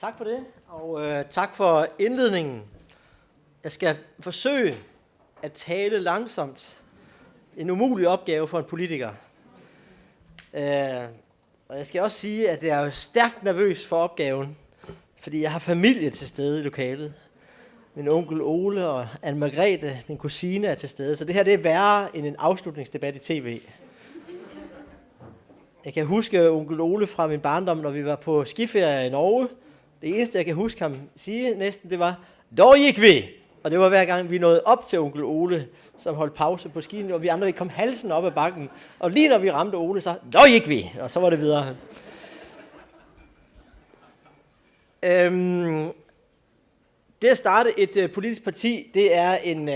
Tak for det, og tak for indledningen. Jeg skal forsøge at tale langsomt. En umulig opgave for en politiker. Og jeg skal også sige, at jeg er stærkt nervøs for opgaven, fordi jeg har familie til stede i lokalet. Min onkel Ole og Anne Margrethe, min kusine, er til stede, så det her det er værre end en afslutningsdebat i tv. Jeg kan huske onkel Ole fra min barndom, når vi var på skiferie i Norge. Det eneste, jeg kan huske ham sige næsten, det var, "Da gik vi!" Og det var hver gang, vi nåede op til onkel Ole, som holdt pause på skien, og vi andre kom halsen op ad bakken. Og lige når vi ramte Ole, så "Da gik vi!" Og så var det videre. Det at starte et politisk parti, det er en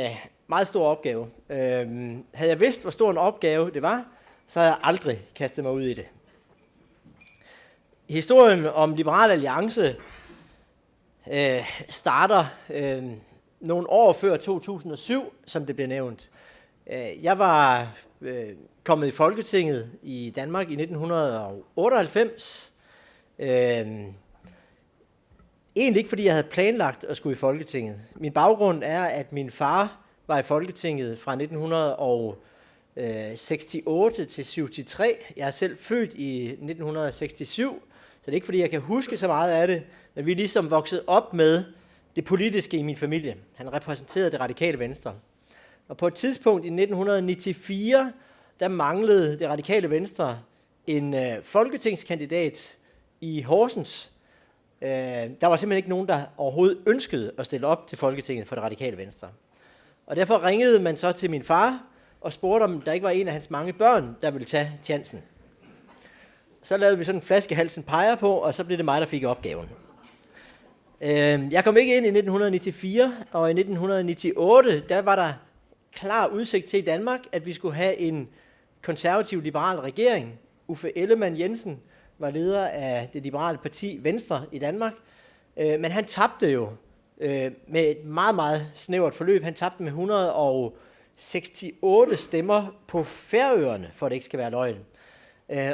meget stor opgave. Havde jeg vidst, hvor stor en opgave det var, så havde jeg aldrig kastet mig ud i det. Historien om Liberal Alliance starter nogle år før 2007, som det blev nævnt. Jeg var kommet i Folketinget i Danmark i 1998. Egentlig ikke, fordi jeg havde planlagt at skulle i Folketinget. Min baggrund er, at min far var i Folketinget fra 1968 til 73. Jeg er selv født i 1967, så det er ikke, fordi jeg kan huske så meget af det, men vi er ligesom vokset op med det politiske i min familie. Han repræsenterede det radikale Venstre. Og på et tidspunkt i 1994, der manglede det radikale Venstre en folketingskandidat i Horsens. Der var simpelthen ikke nogen, der overhovedet ønskede at stille op til Folketinget for det radikale Venstre. Og derfor ringede man så til min far og spurgte, om der ikke var en af hans mange børn, der ville tage chancen. Så lavede vi sådan en flaskehalsen peger på, og så blev det mig, der fik opgaven. Jeg kom ikke ind i 1994, og i 1998, der var der klar udsigt til i Danmark, at vi skulle have en konservativ-liberal regering. Uffe Ellemann-Jensen var leder af det liberale parti Venstre i Danmark, men han tabte jo med et meget, meget snævert forløb. Han tabte med 168 stemmer på Færøerne, for at det ikke skal være løgn.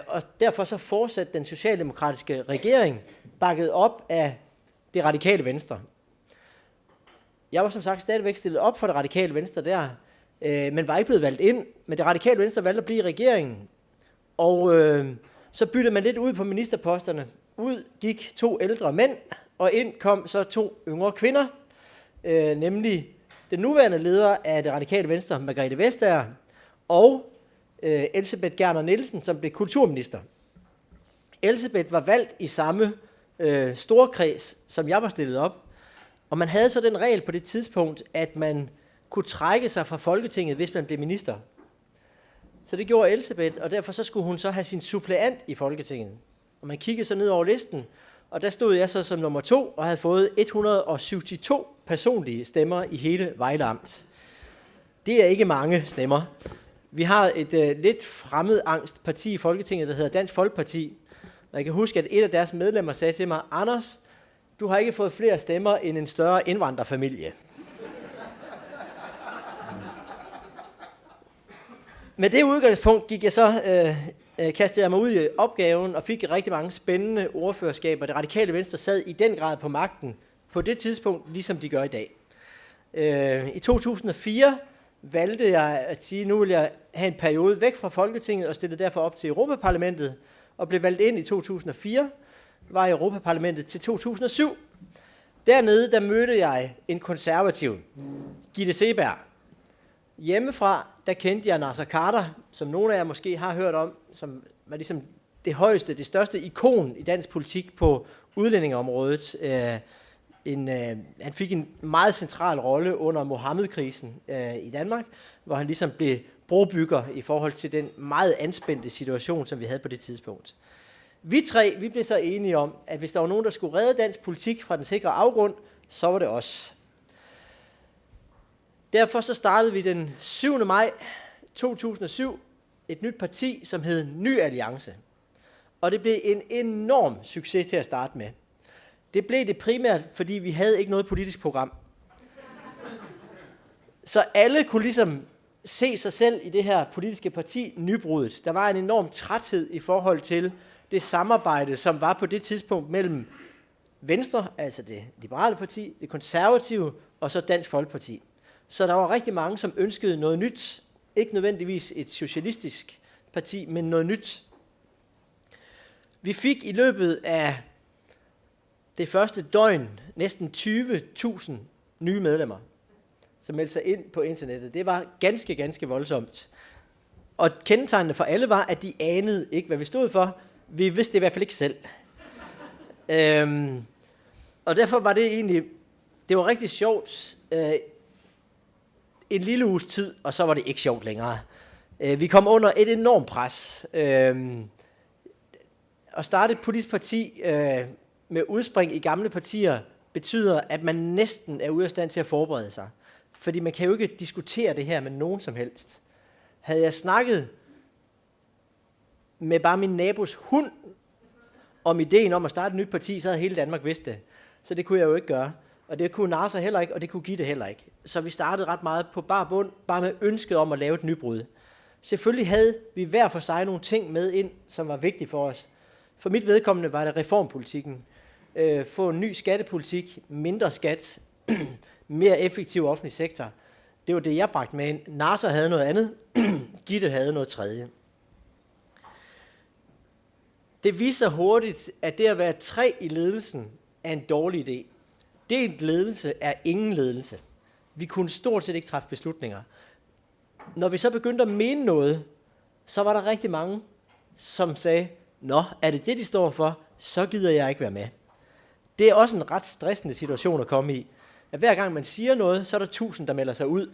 Og derfor så fortsatte den socialdemokratiske regering bakket op af det radikale Venstre. Jeg var som sagt stadigvæk stillet op for det radikale Venstre der, men var ikke blevet valgt ind. Men det radikale Venstre valgte at blive i regeringen. Og så byttede man lidt ud på ministerposterne. Ud gik 2 ældre mænd, og ind kom så 2 yngre kvinder, nemlig den nuværende leder af det radikale Venstre, Margrethe Vestager, og Elsebeth Gerner Nielsen, som blev kulturminister. Elsebeth var valgt i samme storkreds, som jeg var stillet op, og man havde så den regel på det tidspunkt, at man kunne trække sig fra Folketinget, hvis man blev minister. Så det gjorde Elsebeth, og derfor så skulle hun så have sin suppleant i Folketinget. Og man kiggede så ned over listen, og der stod jeg så som nummer 2, og havde fået 172 personlige stemmer i hele Vejle Amt. Det er ikke mange stemmer. Vi har et lidt fremmedangst parti i Folketinget, der hedder Dansk Folkeparti. Og jeg kan huske, at et af deres medlemmer sagde til mig, "Anders, du har ikke fået flere stemmer end en større indvandrerfamilie." Med det udgangspunkt gik jeg så, kastede jeg mig ud i opgaven og fik rigtig mange spændende ordførerskaber. Det radikale Venstre sad i den grad på magten på det tidspunkt, ligesom de gør i dag. I 2004 valgte jeg at sige, at nu vil jeg have en periode væk fra Folketinget og stillede derfor op til Europaparlamentet og blev valgt ind i 2004, var i Europaparlamentet til 2007. Dernede der mødte jeg en konservativ, Gitte Seeberg. Hjemmefra, der kendte jeg Naser Khader, som nogle af jer måske har hørt om, som var ligesom det højeste, det største ikon i dansk politik på udlændingeområdet. Han fik en meget central rolle under Mohammed-krisen i Danmark, hvor han ligesom blev brobygger i forhold til den meget anspændte situation, som vi havde på det tidspunkt. Vi blev så enige om, at hvis der var nogen, der skulle redde dansk politik fra den sikre afgrund, så var det os. Derfor så startede vi den 7. maj 2007 et nyt parti, som hed Ny Alliance. Og det blev en enorm succes til at starte med. Det blev det primært, fordi vi havde ikke noget politisk program. Så alle kunne ligesom se sig selv i det her politiske parti nybruddet. Der var en enorm træthed i forhold til det samarbejde, som var på det tidspunkt mellem Venstre, altså det liberale parti, det konservative, og så Dansk Folkeparti. Så der var rigtig mange, som ønskede noget nyt. Ikke nødvendigvis et socialistisk parti, men noget nyt. Vi fik i løbet af det første døgn næsten 20.000 nye medlemmer, som meldte sig ind på internettet. Det var ganske, ganske voldsomt. Og kendetegnende for alle var, at de anede ikke, hvad vi stod for. Vi vidste det i hvert fald ikke selv. Og derfor var det egentlig, det var rigtig sjovt. En lille uges tid, og så var det ikke sjovt længere. Vi kom under et enormt pres. At starte et politisk parti med udspring i gamle partier betyder, at man næsten er ude af stand til at forberede sig. Fordi man kan jo ikke diskutere det her med nogen som helst. Havde jeg snakket med bare min nabos hund om ideen om at starte et nyt parti, så havde hele Danmark vidst det. Så det kunne jeg jo ikke gøre. Og det kunne Nasser heller ikke, og det kunne Gitte heller ikke. Så vi startede ret meget på bar bund, bare med ønsket om at lave et nybrud. Selvfølgelig havde vi hver for sig nogle ting med ind, som var vigtige for os. For mit vedkommende var det reformpolitikken. Få en ny skattepolitik, mindre skat, mere effektiv offentlig sektor. Det var det, jeg bragte med ind. Nasser havde noget andet, Gitte havde noget tredje. Det viser hurtigt, at det at være 3 i ledelsen er en dårlig idé. Delt ledelse er ingen ledelse. Vi kunne stort set ikke træffe beslutninger. Når vi så begyndte at mene noget, så var der rigtig mange, som sagde, nå, er det det, de står for, så gider jeg ikke være med. Det er også en ret stressende situation at komme i. At hver gang man siger noget, så er der 1000, der melder sig ud.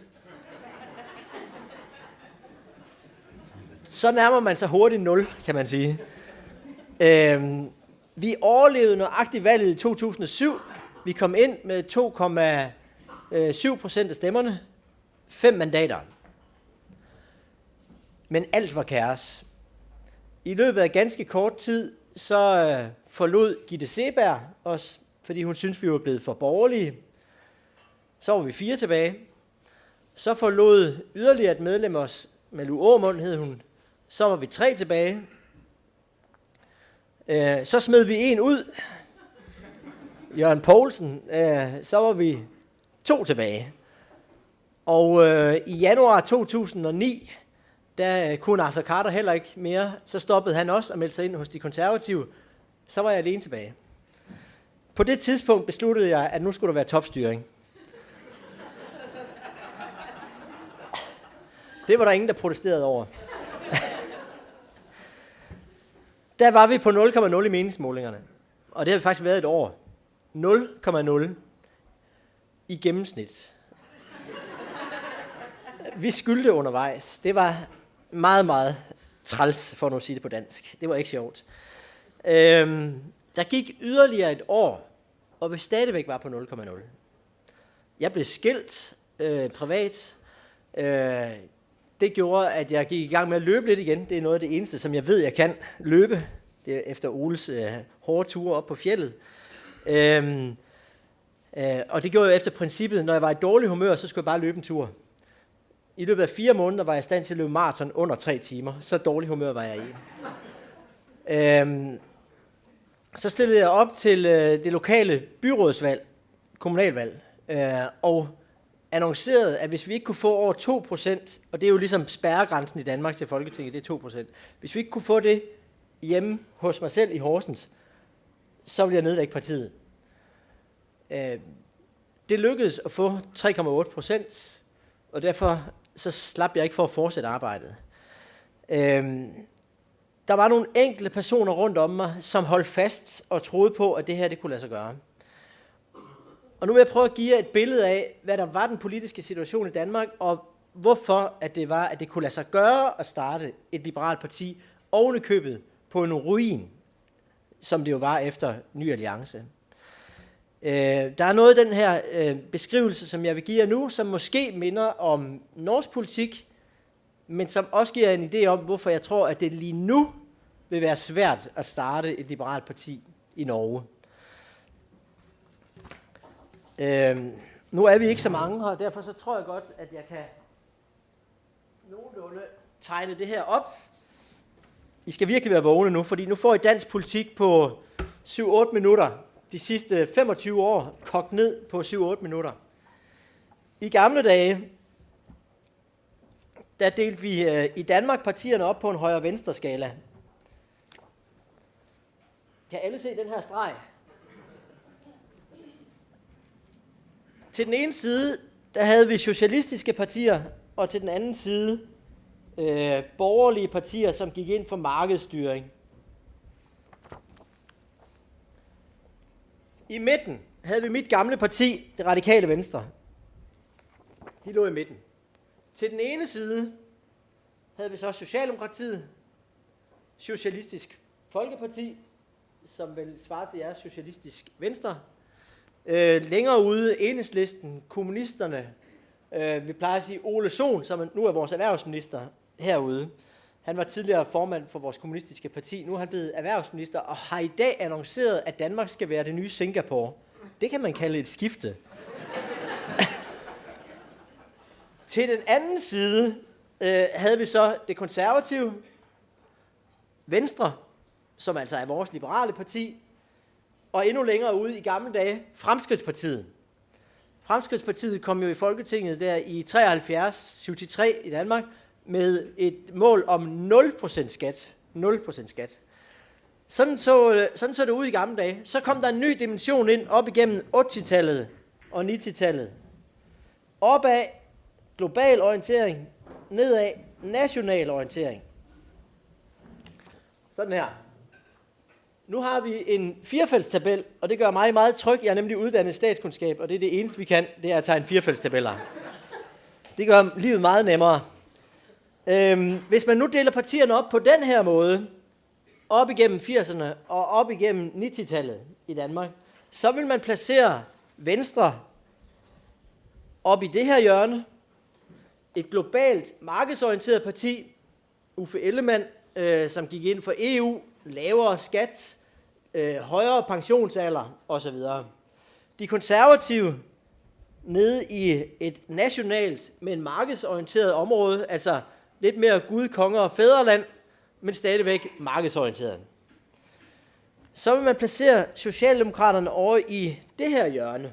Så nærmer man sig hurtigt 0, kan man sige. Vi overlevede nøjagtigt valget i 2007. Vi kom ind med 2,7% af stemmerne. 5 mandater. Men alt var kaos. I løbet af ganske kort tid, så forlod Gitte Seeberg os, fordi hun syntes, vi var blevet for borgerlige. Så var vi 4 tilbage. Så forlod yderligere et medlem os, Malou Aamund hed hun. Så var vi 3 tilbage. Så smed vi en ud. Jørgen Poulsen. Så var vi 2 tilbage. Og i januar 2009, der kunne Nasser Khader heller ikke mere. Så stoppede han også og meldte sig ind hos de konservative. Så var jeg alene tilbage. På det tidspunkt besluttede jeg, at nu skulle der være topstyring. Det var der ingen, der protesterede over. Der var vi på 0,0 i meningsmålingerne. Og det har vi faktisk været et år. 0,0 i gennemsnit. Vi skyldte undervejs. Det var meget, meget træls, for at nu sige det på dansk. Det var ikke sjovt. Der gik yderligere et år, og vi stadigvæk var på 0,0. Jeg blev skilt privat. Det gjorde, at jeg gik i gang med at løbe lidt igen. Det er noget af det eneste, som jeg ved, jeg kan løbe. Det er efter Oles hårde ture op på fjeldet. Og det gjorde jeg efter princippet, når jeg var i dårlig humør, så skulle jeg bare løbe en tur. I løbet af 4 måneder var jeg i stand til at løbe maraton under 3 timer. Så dårlig humør var jeg i. Så stillede jeg op til det lokale byrådsvalg, kommunalvalg, og annoncerede, at hvis vi ikke kunne få over 2%, og det er jo ligesom spærregrænsen i Danmark til Folketinget, det er 2%. Hvis vi ikke kunne få det hjemme hos mig selv i Horsens, så ville jeg nedlægge partiet. Det lykkedes at få 3,8%, og derfor så slap jeg ikke for at fortsætte arbejdet. Der var nogle enkelte personer rundt om mig, som holdt fast og troede på, at det her det kunne lade sig gøre. Og nu vil jeg prøve at give jer et billede af, hvad der var den politiske situation i Danmark, og hvorfor at det kunne lade sig gøre at starte et liberalt parti oven i købet på en ruin, som det jo var efter Ny Alliance. Der er noget i den her beskrivelse, som jeg vil give jer nu, som måske minder om norsk politik, men som også giver en idé om, hvorfor jeg tror, at det lige nu vil være svært at starte et liberalt parti i Norge. Nu er vi ikke så mange her, og derfor så tror jeg godt, at jeg kan nogenlunde tegne det her op. I skal virkelig være vågne nu, fordi nu får I dansk politik på 7-8 minutter. de sidste 25 år kogt ned på 7-8 minutter. I gamle dage, der delte vi i Danmark partierne op på en højre-venstre skala. Kan alle se den her streg? Til den ene side, der havde vi socialistiske partier, og til den anden side borgerlige partier, som gik ind for markedsstyring. I midten havde vi mit gamle parti, det radikale Venstre. De lå i midten. Til den ene side havde vi så Socialdemokratiet, Socialistisk Folkeparti, som vil svare til jeres Socialistisk Venstre. Længere ude, Enhedslisten, kommunisterne. Vi plejer at sige Ole Sohn, som nu er vores erhvervsminister herude. Han var tidligere formand for vores kommunistiske parti. Nu er han blevet erhvervsminister og har i dag annonceret, at Danmark skal være det nye Singapore. Det kan man kalde et skifte. Til den anden side havde vi så det konservative Venstre, som altså er vores liberale parti, og endnu længere ude i gamle dage Fremskridtspartiet. Fremskridtspartiet kom jo i Folketinget der i 73 i Danmark med et mål om 0% skat. 0% skat. Sådan så det ud i gamle dage. Så kom der en ny dimension ind op igennem 80-tallet og 90-tallet. Opad global orientering, nedad national orientering. Sådan her. Nu har vi en firefeltstabel, og det gør mig meget tryg. Jeg er nemlig uddannet statskundskab, og det er det eneste, vi kan, det er at tegne firefeltstabeller. Det gør livet meget nemmere. Hvis man nu deler partierne op på den her måde, op igennem 80'erne og op igennem 90-tallet i Danmark, så vil man placere Venstre op i det her hjørne. Et globalt markedsorienteret parti, Uffe Ellemann, som gik ind for EU, lavere skat, højere pensionsalder osv. De konservative nede i et nationalt, men markedsorienteret område, altså lidt mere Gud, konger og fædreland, men stadigvæk markedsorienteret. Så vil man placere Socialdemokraterne over i det her hjørne.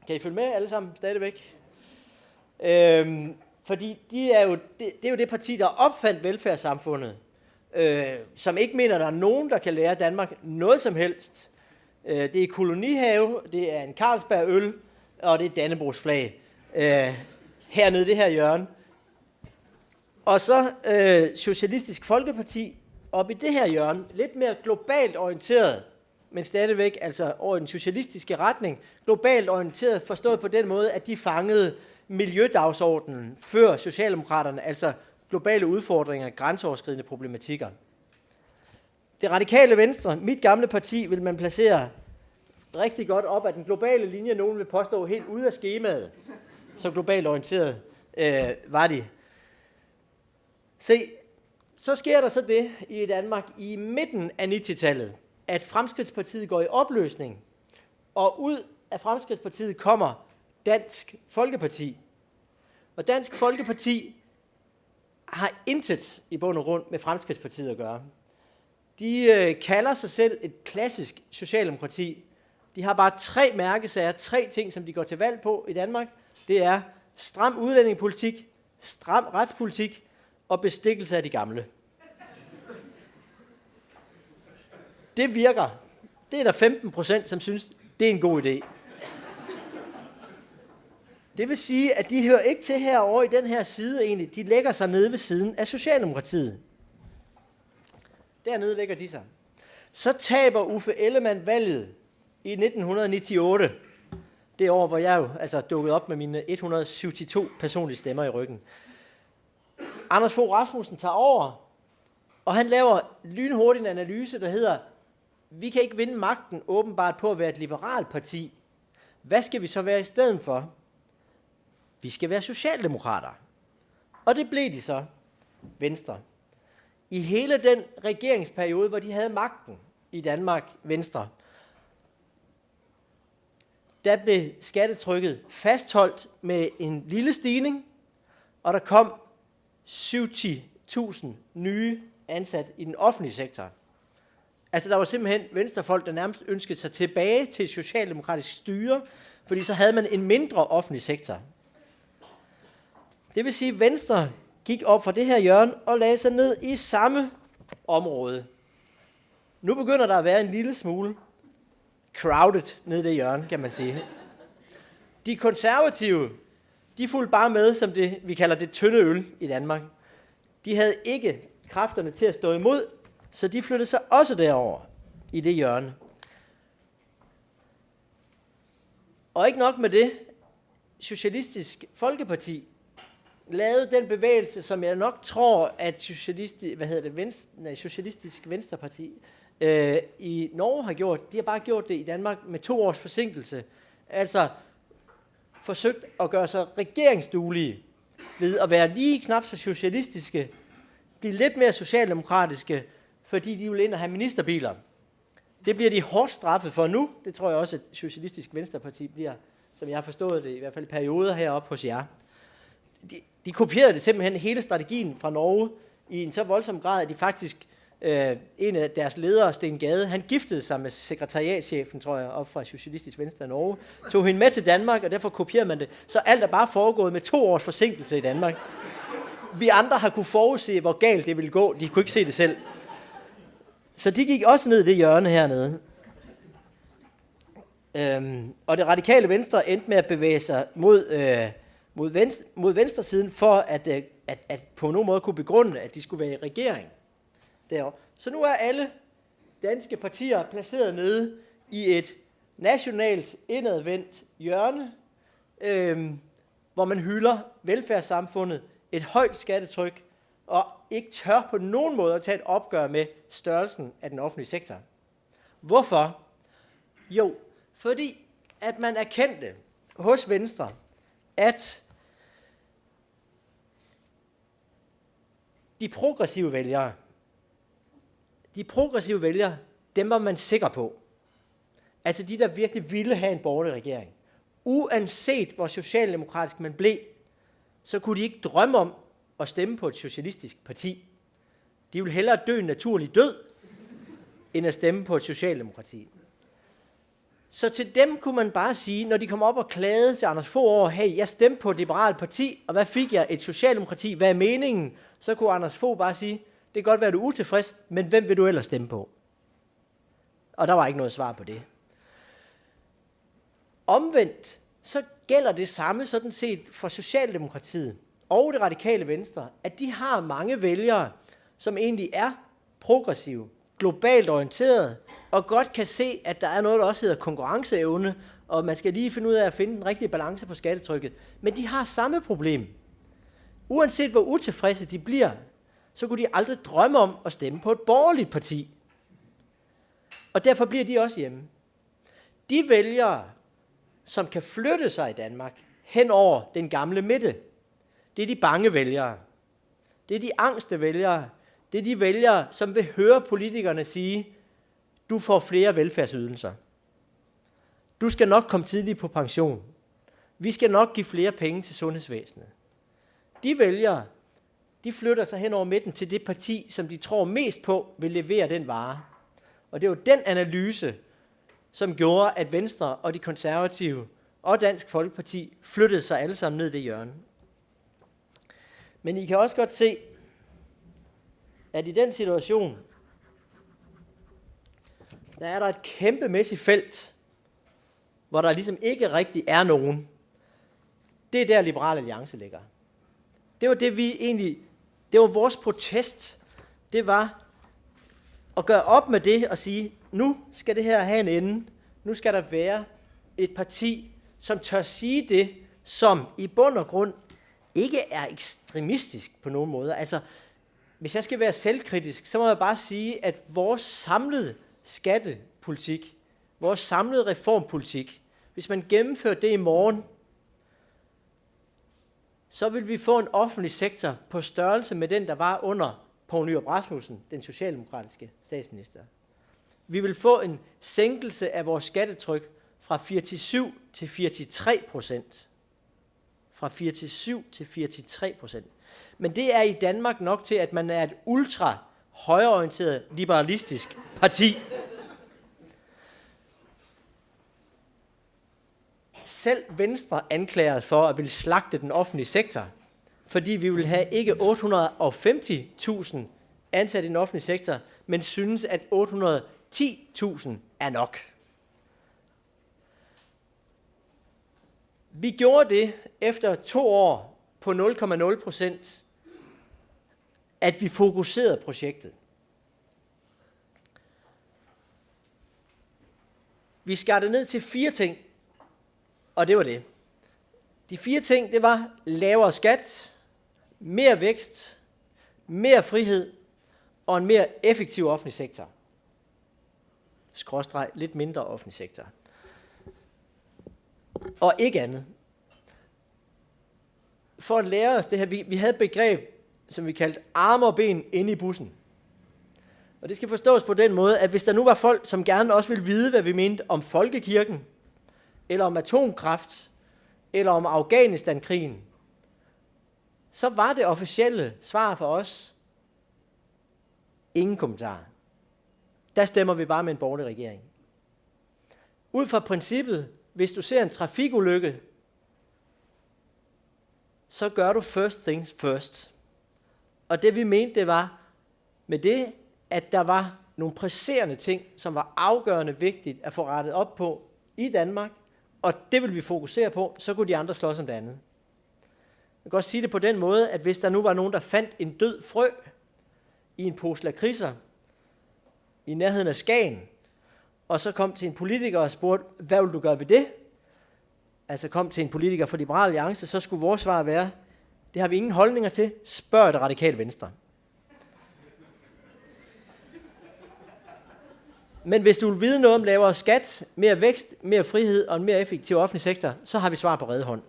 Kan I følge med alle sammen stadigvæk? Fordi det er jo det parti, der opfandt velfærdssamfundet, som ikke mener, der er nogen, der kan lære Danmark noget som helst. Det er kolonihave, det er en Carlsberg-øl, og det er Dannebrogs flag hernede i det her hjørne. Og så Socialistisk Folkeparti op i det her hjørne, lidt mere globalt orienteret, men stadigvæk altså over i den socialistiske retning, globalt orienteret forstået på den måde, at de fangede miljødagsordenen før Socialdemokraterne, altså globale udfordringer, grænseoverskridende problematikker. Det radikale Venstre, mit gamle parti, vil man placere rigtig godt op ad den globale linje. Nogen vil påstå helt ude af skemaet. Så globalt orienteret var de. Se, så sker der så det i Danmark i midten af 90-tallet, at Fremskridtspartiet går i opløsning, og ud af Fremskridtspartiet kommer Dansk Folkeparti. Og Dansk Folkeparti har intet i bund og grund med Fremskridtspartiet at gøre. De kalder sig selv et klassisk socialdemokrati. De har bare 3 mærkesager, 3 ting, som de går til valg på i Danmark. Det er stram udlændingepolitik, stram retspolitik og bestikkelse af de gamle. Det virker. Det er der 15%, som synes, det er en god idé. Det vil sige, at de hører ikke til herovre i den her side egentlig. De lægger sig nede ved siden af Socialdemokratiet. Dernede lægger de sig. Så taber Uffe Ellemann valget i 1998. Det år, hvor jeg jo altså dukkede op med mine 172 personlige stemmer i ryggen. Anders Fogh Rasmussen tager over, og han laver lynhurtigt en analyse, der hedder, vi kan ikke vinde magten åbenbart på at være et liberalt parti. Hvad skal vi så være i stedet for? Vi skal være socialdemokrater. Og det blev de så, Venstre. I hele den regeringsperiode, hvor de havde magten i Danmark, Venstre, der blev skattetrykket fastholdt med en lille stigning, og der kom 70.000 nye ansat i den offentlige sektor. Altså, der var simpelthen venstrefolk, der nærmest ønskede sig tilbage til et socialdemokratisk styre, fordi så havde man en mindre offentlig sektor. Det vil sige, at Venstre gik op fra det her hjørne og lagde sig ned i samme område. Nu begynder der at være en lille smule crowded nede i det hjørne, kan man sige. De konservative, de fulgte bare med, som det, vi kalder det tynde øl i Danmark. De havde ikke kræfterne til at stå imod, så de flyttede sig også derover i det hjørne. Og ikke nok med det, Socialistisk Folkeparti lavede den bevægelse, som jeg nok tror, at Socialistisk Venstreparti i Norge har gjort. De har bare gjort det i Danmark med 2 års forsinkelse. Altså forsøgt at gøre sig regeringsduelige ved at være lige knap så socialistiske, blive lidt mere socialdemokratiske, fordi de vil ind og have ministerbiler. Det bliver de hårdt straffet for nu. Det tror jeg også, at Socialistisk Venstreparti bliver, som jeg har forstået det, i hvert fald i perioder heroppe hos jer. De kopierede det simpelthen hele strategien fra Norge i en så voldsom grad, at de faktisk, en af deres ledere, Sten Gade, han giftede sig med sekretariatschefen, tror jeg, op fra Socialistisk Venstre i Norge, tog hende med til Danmark, og derfor kopierede man det. Så alt er bare foregået med 2 års forsinkelse i Danmark. Vi andre har kunne forudse, hvor galt det ville gå. De kunne ikke se det selv. Så de gik også ned i det hjørne hernede. Og det radikale Venstre endte med at bevæge sig mod venstresiden for at på nogen måde kunne begrunde, at de skulle være i regering derovre. Så nu er alle danske partier placeret nede i et nationalt indadvendt hjørne, hvor man hylder velfærdssamfundet, et højt skattetryk, og ikke tør på nogen måde at tage et opgør med størrelsen af den offentlige sektor. Hvorfor? Jo, fordi at man erkendte hos Venstre, at de progressive vælgere, dem var man sikker på. Altså de, der virkelig ville have en borgerlig regering. Uanset hvor socialdemokratisk man blev, så kunne de ikke drømme om at stemme på et socialistisk parti. De ville hellere dø en naturlig død, end at stemme på et socialdemokrati. Så til dem kunne man bare sige, når de kom op og klagede til Anders Fogh over, hey, jeg stemte på et liberalt parti, og hvad fik jeg? Et socialdemokrati. Hvad er meningen? Så kunne Anders Fogh bare sige, det kan godt være, du er utilfreds, men hvem vil du ellers stemme på? Og der var ikke noget svar på det. Omvendt, så gælder det samme sådan set for Socialdemokratiet og det radikale Venstre, at de har mange vælgere, som egentlig er progressive, globalt orienterede, og godt kan se, at der er noget, der også hedder konkurrenceevne, og man skal lige finde ud af at finde den rigtige balance på skattetrykket. Men de har samme problem. Uanset hvor utilfredse de bliver, så kunne de aldrig drømme om at stemme på et borgerligt parti. Og derfor bliver de også hjemme. De vælgere, som kan flytte sig i Danmark hen over den gamle midte, det er de bange vælgere. Det er de angste vælgere. Det er de vælgere, som vil høre politikerne sige, du får flere velfærdsydelser. Du skal nok komme tidligt på pension. Vi skal nok give flere penge til sundhedsvæsenet. De vælgere, de flytter sig hen over midten til det parti, som de tror mest på, vil levere den vare. Og det er jo den analyse, som gjorde, at Venstre og de konservative og Dansk Folkeparti flyttede sig alle sammen ned i det hjørne. Men I kan også godt se, at i den situation, der er der et kæmpemæssigt felt, hvor der ligesom ikke rigtig er nogen. Det er der Liberal Alliance ligger. Det var det vi egentlig, det var vores protest. Det var at gøre op med det og sige, nu skal det her have en ende. Nu skal der være et parti, som tør sige det, som i bund og grund ikke er ekstremistisk på nogen måde. Altså, hvis jeg skal være selvkritisk, så må jeg bare sige, at vores samlede skattepolitik, vores samlede reformpolitik, hvis man gennemfører det i morgen, så vil vi få en offentlig sektor på størrelse med den, der var under Poul Nyrup Rasmussen, den socialdemokratiske statsminister. Vi vil få en sænkelse af vores skattetryk fra 4-7 til 4-3%. Fra 4-7 til 4-3%. Men det er i Danmark nok til, at man er et ultra højreorienteret liberalistisk parti. selv Venstre anklager os for at ville slagte den offentlige sektor, fordi vi vil have ikke 850.000 ansatte i den offentlige sektor, men synes, at 810.000 er nok. Vi gjorde det efter 2 år på 0,0%, at vi fokuserede projektet. Vi skar det ned til 4 ting, og det var det. De 4 ting, det var lavere skat, mere vækst, mere frihed og en mere effektiv offentlig sektor. Skråstreg lidt mindre offentlig sektor. Og ikke andet. For at lære os det her, vi havde et begreb, som vi kaldte arme og ben inde i bussen. Og det skal forstås på den måde, at hvis der nu var folk, som gerne også ville vide, hvad vi mente om folkekirken, eller om atomkraft, eller om Afghanistan-krigen, så var det officielle svar for os ingen kommentar. Der stemmer vi bare med en borgerlig regering. Ud fra princippet, hvis du ser en trafikulykke, så gør du first things first. Og det vi mente, det var med det, at der var nogle presserende ting, som var afgørende vigtigt at få rettet op på i Danmark, og det vil vi fokusere på, så kunne de andre slås om det andet. Jeg kan godt sige det på den måde, at hvis der nu var nogen, der fandt en død frø i en pose lakridser i nærheden af Skagen, og så kom til en politiker og spurgte, hvad vil du gøre ved det? Altså kom til en politiker fra Liberal Alliance, så skulle vores svar være, det har vi ingen holdninger til, spørg det radikale Venstre. Men hvis du vil vide noget om lavere skat, mere vækst, mere frihed og en mere effektiv offentlig sektor, så har vi svar på rede hånd.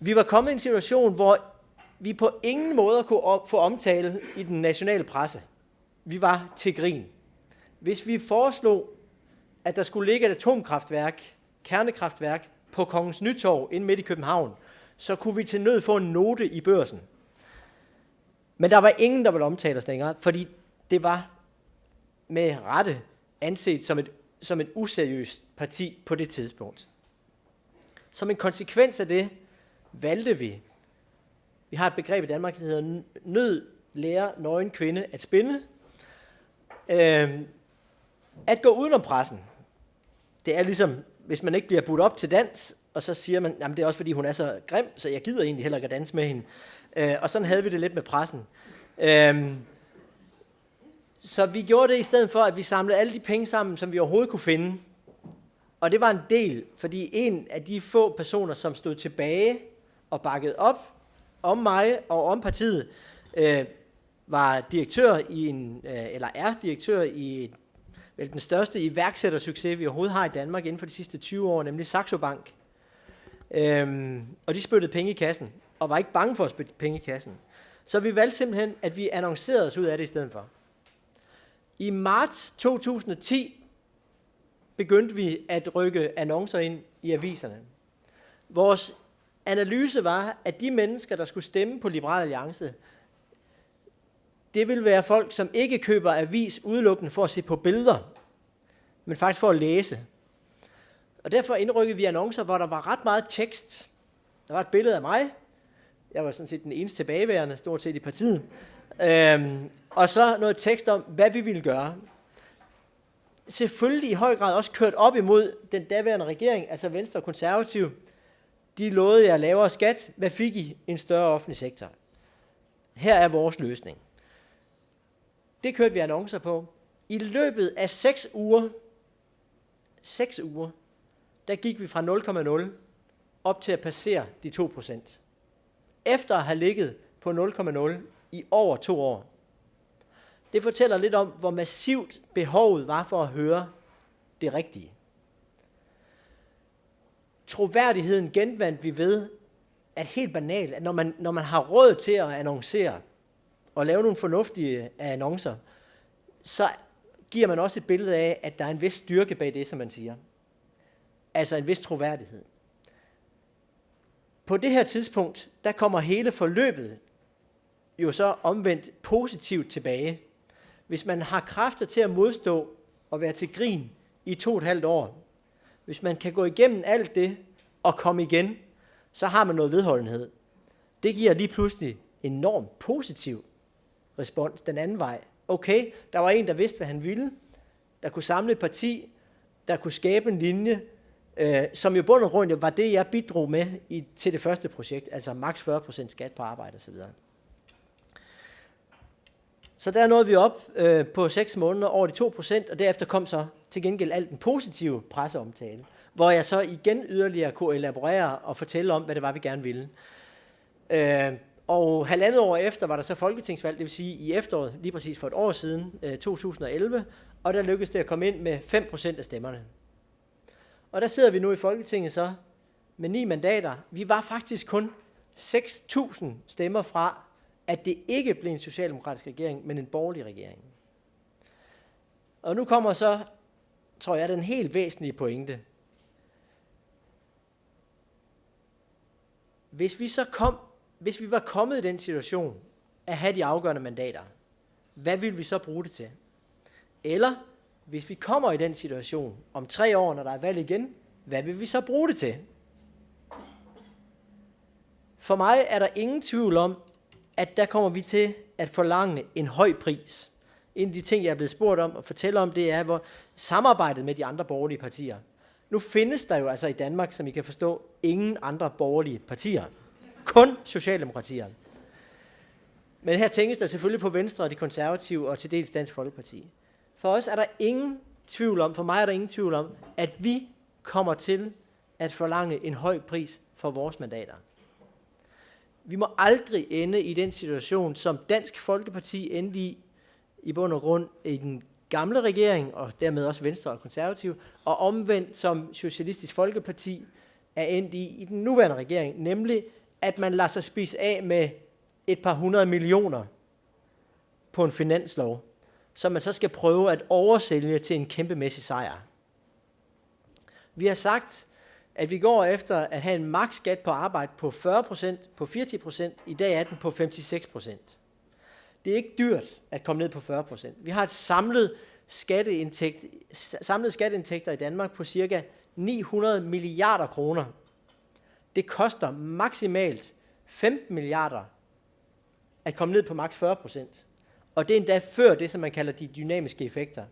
Vi var kommet i en situation, hvor vi på ingen måde kunne få omtale i den nationale presse. Vi var til grin. Hvis vi foreslog, at der skulle ligge et atomkraftværk, kernekraftværk, på Kongens Nytorv inde midt i København, så kunne vi til nød få en note i Børsen. Men der var ingen, der ville omtale os længere, fordi det var med rette anset som et useriøst parti på det tidspunkt. Som en konsekvens af det valgte vi har et begreb i Danmark, der hedder nød lærer nøgen kvinde at spinde, at gå udenom pressen. Det er ligesom, hvis man ikke bliver budt op til dans, og så siger man, jamen det er også fordi hun er så grim, så jeg gider egentlig heller ikke at danse med hende. Og sådan havde vi det lidt med pressen. Så vi gjorde det i stedet for, at vi samlede alle de penge sammen, som vi overhovedet kunne finde. Og det var en del, fordi en af de få personer, som stod tilbage og bakkede op om mig og om partiet, var direktør er direktør i vel den største iværksættersucces, vi overhovedet har i Danmark inden for de sidste 20 år, nemlig Saxo Bank. Og de spyttede penge i kassen, og var ikke bange for at spytte penge i kassen. Så vi valgte simpelthen, at vi annoncerede os ud af det i stedet for. I marts 2010 begyndte vi at rykke annoncer ind i aviserne. Vores analyse var, at de mennesker, der skulle stemme på Liberal Alliance, det vil være folk, som ikke køber avis udelukkende for at se på billeder, men faktisk for at læse. Og derfor indrykkede vi annoncer, hvor der var ret meget tekst. Der var et billede af mig. Jeg var sådan set den eneste tilbageværende, stort set i partiet. Og så noget tekst om, hvad vi ville gøre. Selvfølgelig i høj grad også kørt op imod den daværende regering, altså Venstre og Konservative. De lovede jer lavere skat. Hvad fik I? En større offentlig sektor. Her er vores løsning. Det kørte vi annoncer på. I løbet af 6 uger, der gik vi fra 0,0 op til at passere de 2%. Efter at have ligget på 0,0 i over 2 år. Det fortæller lidt om, hvor massivt behovet var for at høre det rigtige. Troværdigheden genvandt vi ved, at helt banalt, at når man har råd til at annoncere og lave nogle fornuftige annoncer, så giver man også et billede af, at der er en vis styrke bag det, som man siger. Altså en vis troværdighed. På det her tidspunkt, der kommer hele forløbet jo så omvendt positivt tilbage. Hvis man har kræfter til at modstå og være til grin i 2,5 år, Hvis man kan gå igennem alt det og komme igen, så har man noget vedholdenhed. Det giver lige pludselig enormt positiv respons den anden vej. Okay, der var en, der vidste, hvad han ville, der kunne samle et parti, der kunne skabe en linje, som jo bund og grund var det, jeg bidrog med til det første projekt, altså maks 40% skat på arbejde osv. Så der nåede vi op på 6 måneder over de 2%, og derefter kom så til gengæld alt den positive presseomtale, hvor jeg så igen yderligere kunne elaborere og fortælle om, hvad det var, vi gerne ville. Og 1,5 år efter var der så folketingsvalg, det vil sige i efteråret, lige præcis for et år siden, 2011, og der lykkedes det at komme ind med 5% af stemmerne. Og der sidder vi nu i Folketinget så med 9 mandater. Vi var faktisk kun 6.000 stemmer fra, at det ikke blev en socialdemokratisk regering, men en borgerlig regering. Og nu kommer så, tror jeg, den helt væsentlige pointe. Hvis vi var kommet i den situation at have de afgørende mandater, hvad vil vi så bruge det til? Eller hvis vi kommer i den situation om 3 år, når der er valg igen, hvad vil vi så bruge det til? For mig er der ingen tvivl om, at der kommer vi til at forlange en høj pris. En af de ting, jeg er blevet spurgt om og fortælle om, det er hvor samarbejdet med de andre borgerlige partier. Nu findes der jo altså i Danmark, som I kan forstå, ingen andre borgerlige partier. Kun Socialdemokratier. Men her tænkes der selvfølgelig på Venstre og de konservative og til dels Dansk Folkeparti. For os er der ingen tvivl om, for mig er der ingen tvivl om, at vi kommer til at forlange en høj pris for vores mandater. Vi må aldrig ende i den situation, som Dansk Folkeparti endte i bund og grund i den gamle regering, og dermed også Venstre og Konservative, og omvendt som Socialistisk Folkeparti er endt i den nuværende regering, nemlig at man lader sig spise af med et par 100 millioner på en finanslov, som man så skal prøve at oversælge til en kæmpemæssig sejr. Vi har sagt, at vi går efter at have en maksskat på arbejde på 40%, på 80%, i dag er den på 56%. Det er ikke dyrt at komme ned på 40%. Vi har et samlet skatteindtægter i Danmark på cirka 900 milliarder kroner. Det koster maksimalt 15 milliarder at komme ned på maks 40%. Og det er endda før det, som man kalder de dynamiske effekter.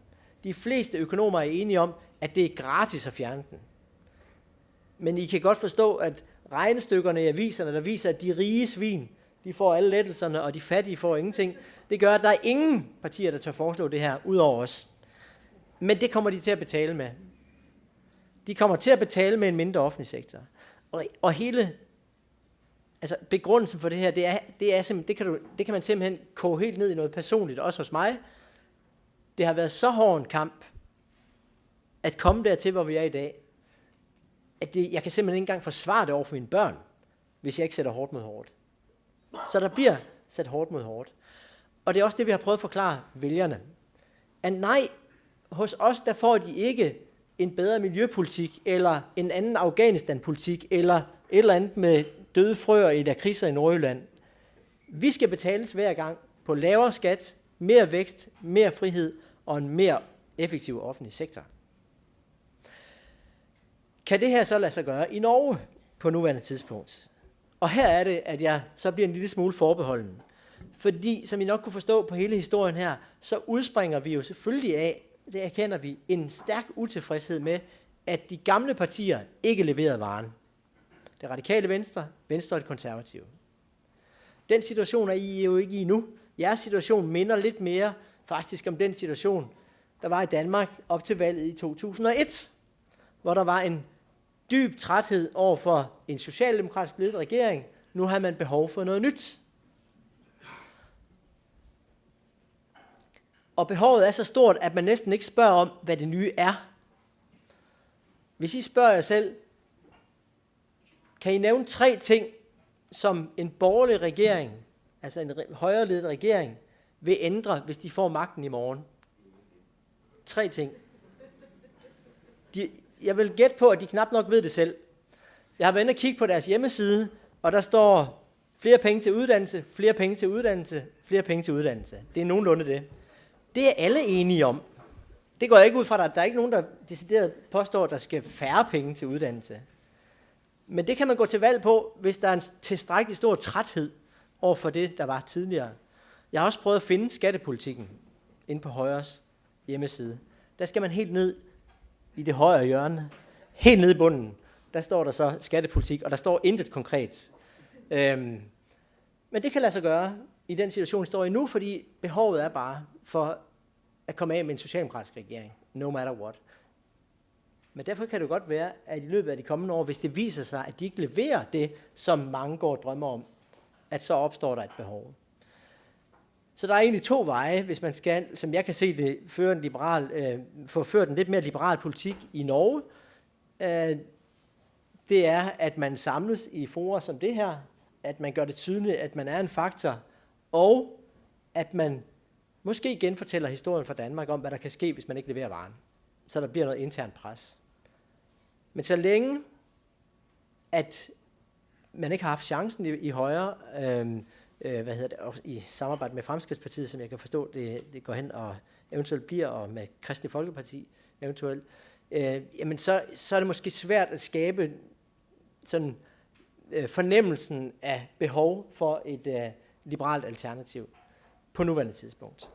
De fleste økonomer er enige om, at det er gratis at fjerne den. Men I kan godt forstå, at regnestykkerne i aviserne, der viser, at de rige svin, de får alle lettelserne, og de fattige får ingenting. Det gør, at der er ingen partier, der tør foreslå det her, ud over os. Men det kommer de til at betale med. De kommer til at betale med en mindre offentlig sektor. Og hele begrundelsen for det her, det kan man simpelthen koge helt ned i noget personligt, også hos mig. Det har været så hård en kamp, at komme dertil, hvor vi er i dag, at jeg kan simpelthen ikke engang forsvare det over for mine børn, hvis jeg ikke sætter hårdt mod hårdt. Så der bliver sat hårdt mod hårdt. Og det er også det, vi har prøvet at forklare vælgerne. At nej, hos os, der får de ikke en bedre miljøpolitik, eller en anden Afghanistan-politik, eller et eller andet med døde frøer i lakridser i Nordjylland. Vi skal betales hver gang på lavere skat, mere vækst, mere frihed og en mere effektiv offentlig sektor. Kan det her så lade sig gøre i Norge på nuværende tidspunkt? Og her er det, at jeg så bliver en lille smule forbeholden. Fordi, som I nok kunne forstå på hele historien her, så udspringer vi jo selvfølgelig af, det erkender vi, en stærk utilfredshed med, at de gamle partier ikke leverede varen. Det radikale Venstre, Venstre og det konservative. Den situation er I jo ikke i nu. Jeres situation minder lidt mere faktisk om den situation, der var i Danmark op til valget i 2001, hvor der var en dyb træthed over for en socialdemokratisk ledet regering. Nu har man behov for noget nyt. Og behovet er så stort, at man næsten ikke spørger om, hvad det nye er. Hvis I spørger jer selv, kan I nævne 3 ting, som en borgerlig regering, altså en højreledet regering, vil ændre, hvis de får magten i morgen? 3 ting. Jeg vil gætte på, at de knap nok ved det selv. Jeg har været inde og kigge på deres hjemmeside, og der står flere penge til uddannelse, flere penge til uddannelse, flere penge til uddannelse. Det er nogenlunde det. Det er alle enige om. Det går jeg ikke ud fra, der er ikke nogen, der decideret påstår, at der skal færre penge til uddannelse. Men det kan man gå til valg på, hvis der er en tilstrækkelig stor træthed over for det, der var tidligere. Jeg har også prøvet at finde skattepolitikken inde på Højres hjemmeside. Der skal man helt ned i det højre hjørne, helt ned i bunden. Der står der så skattepolitik, og der står intet konkret. Men det kan lade sig gøre i den situation, vi står i nu, fordi behovet er bare for at komme af med en socialdemokratisk regering, no matter what. Men derfor kan det godt være, at i løbet af de kommende år, hvis det viser sig, at de ikke leverer det, som mange går og drømmer om, at så opstår der et behov. Så der er egentlig to veje, hvis man skal, som jeg kan se det, få ført en lidt mere liberal politik i Norge. Det er, at man samles i forer som det her, at man gør det tydeligt, at man er en faktor, og at man måske genfortæller historien fra Danmark om, hvad der kan ske, hvis man ikke leverer varen. Så der bliver noget internt pres. Men så længe, at man ikke har haft chancen i højre, i samarbejde med Fremskridtspartiet, som jeg kan forstå, det går hen og eventuelt bliver, og med Kristelig Folkeparti eventuelt, jamen så er det måske svært at skabe sådan fornemmelsen af behov for et liberalt alternativ på nuværende tidspunkt.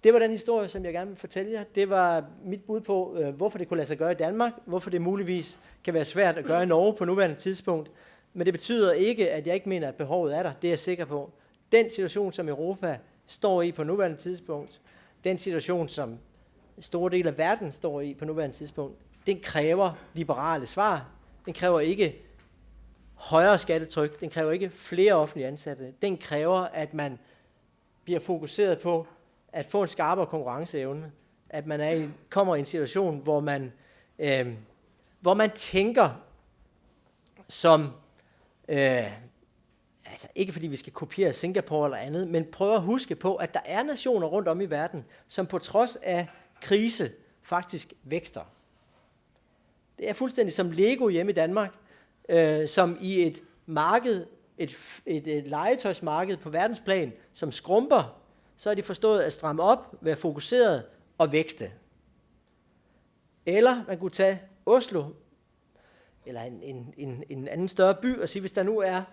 Det var den historie, som jeg gerne vil fortælle jer. Det var mit bud på, hvorfor det kunne lade sig gøre i Danmark, hvorfor det muligvis kan være svært at gøre i Norge på nuværende tidspunkt. Men det betyder ikke, at jeg ikke mener, at behovet er der. Det er jeg sikker på. Den situation, som Europa står i på nuværende tidspunkt, den situation, som store dele af verden står i på nuværende tidspunkt, den kræver liberale svar. Den kræver ikke højere skattetryk. Den kræver ikke flere offentlige ansatte. Den kræver, at man bliver fokuseret på at få en skarpere konkurrenceevne. At man kommer i en situation, hvor man tænker som altså ikke fordi vi skal kopiere Singapore eller andet, men prøver at huske på, at der er nationer rundt om i verden, som på trods af krise faktisk vækster. Det er fuldstændig som Lego hjemme i Danmark, som i et marked, et legetøjsmarked på verdensplan, som skrumper, så er de forstået at stramme op, være fokuseret og vækste. Eller man kunne tage Oslo, eller en anden større by, og sige, hvis der nu er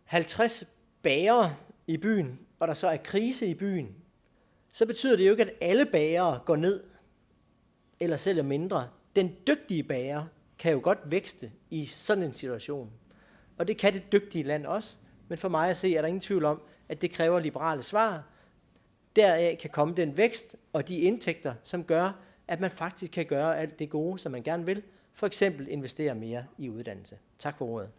50 bagere i byen, og der så er krise i byen, så betyder det jo ikke, at alle bagere går ned, eller sælger mindre. Den dygtige bager kan jo godt vækste i sådan en situation. Og det kan det dygtige land også, men for mig at se, er der ingen tvivl om, at det kræver liberale svar. Deraf kan komme den vækst og de indtægter, som gør, at man faktisk kan gøre alt det gode, som man gerne vil. For eksempel investere mere i uddannelse. Tak for ordet.